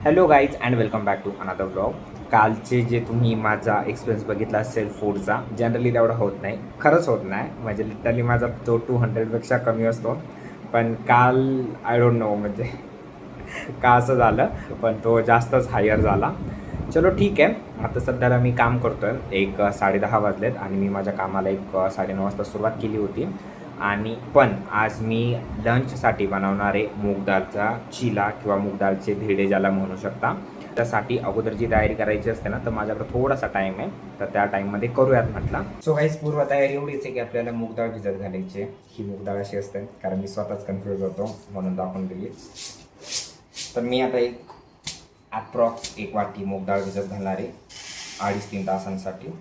Hello guys and welcome back to another blog. कालचे जे तुम्ही माझा एक्सपिरियन्स बघितला असेल फूडचा, जनरली तेवढा होत नाही, खरंच होत नाही. म्हणजे लिटरली माझा तो 200पेक्षा कमी असतो. पण काल आय डोंट नो म्हणजे का असं झालं, पण तो जास्तच हायर झाला. चलो ठीक आहे. आता सध्याला मी काम करतो आहे. 10:30 वाजलेत आणि मी माझ्या कामाला 9:30 वाजता सुरुवात केली होती. आणि पण आज मी लंचसाठी बनवणारे मूग दालचा चिला किंवा मूग दालचे धिरडे ज्याला म्हणू शकता. त्यासाठी अगोदर जी तयारी करायची असते ना, तर माझ्याकडे थोडासा टाईम आहे, तर त्या टाईममध्ये करूयात म्हटलं. सो गाईज, पूर्व तयारी एवढीच आहे की आपल्याला मूग डाळ भिजत घालायची. ही मूग डाळ अशी असते, कारण मी स्वतःच कन्फ्यूज होतो म्हणून दाखवून दिली. तर मी आता ॲप्रॉक्स 1 वाटी मूग डाळ भिजत घालणार आहे 2.5-3 तासांसाठी.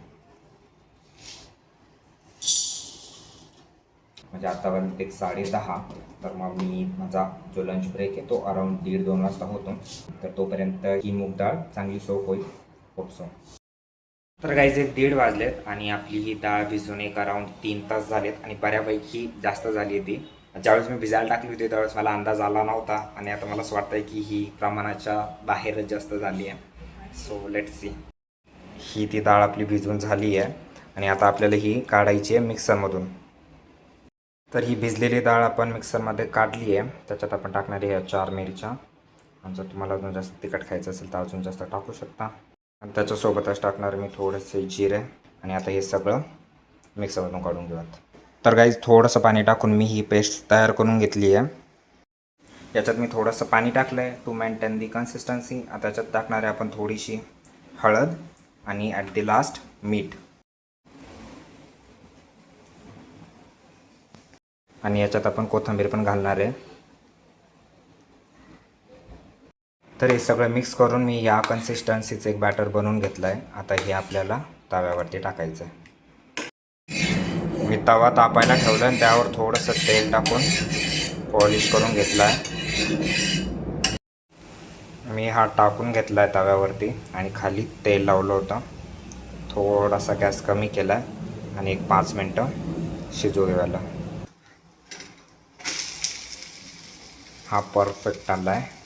म्हणजे आतापर्यंत 10:30. तर मग मी माझा जो लंच ब्रेक आहे तो अराऊंड 1:30-2 वाजता होतो. तर तोपर्यंत ही मूग डाळ चांगली सोप होईल. होपसो. तर गाईज 1:30 वाजलेत आणि आपली ही डाळ भिजून अराऊंड 3 तास झालेत आणि बऱ्यापैकी जास्त झाली आहे ती. ज्यावेळेस मी भिजायला टाकली होती त्यावेळेस मला अंदाज आला नव्हता आणि आता मला असं वाटतं आहे की ही प्रमाणाच्या बाहेरच जास्त झाली आहे. So let's see. ही ती डाळ आपली भिजून झाली आहे आणि आता आपल्याला ही काढायची आहे मिक्सरमधून. तर ही भिजलेली डाळ आपण मिक्सरमध्ये काढली आहे. त्याच्यात आपण टाकणार आहे 4 मिरच्या. आणि जर तुम्हाला अजून जास्त तिखट खायचं असेल तर अजून जास्त टाकू शकता. आणि त्याच्यासोबतच टाकणार मी थोडेसे जिरे. आणि आता हे सगळं मिक्सरमधून काढून घेऊयात. तर गाईज, थोडंसं पाणी टाकून मी ही पेस्ट तयार करून घेतली आहे. याच्यात मी थोडंसं पाणी टाकलं आहे टू मेंटेन दी कन्सिस्टन्सी. आता त्याच्यात टाकणार आहे आपण थोडीशी हळद आणि ॲट दी लास्ट मीठ. आणि याच्यात आपण कोथिंबीर पण घालणार आहे. तर हे सगळं मिक्स करून मी या कन्सिस्टन्सीचं एक बॅटर बनवून घेतलं आहे. आता हे आपल्याला तव्यावरती टाकायचं आहे. मी तवा तापायला ठेवला आणि त्यावर थोडंसं तेल टाकून पॉलिश करून घेतला आहे. मी हा टाकून घेतला आहे तव्यावरती आणि खाली तेल लावलं होतं. थोडासा गॅस कमी केला आहे आणि 5 मिनटं शिजू द्यायला. हा परफेक्ट आला आहे.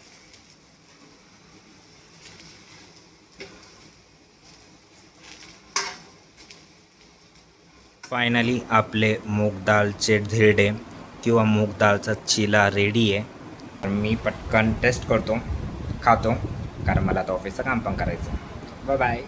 फायनली आपले मूग दालचे धिरडे किंवा मूग दालचा चिला रेडी आहे. मी पटकन टेस्ट करतो, खातो, कारण मला आता ऑफिसचं काम पण करायचं. Bye bye.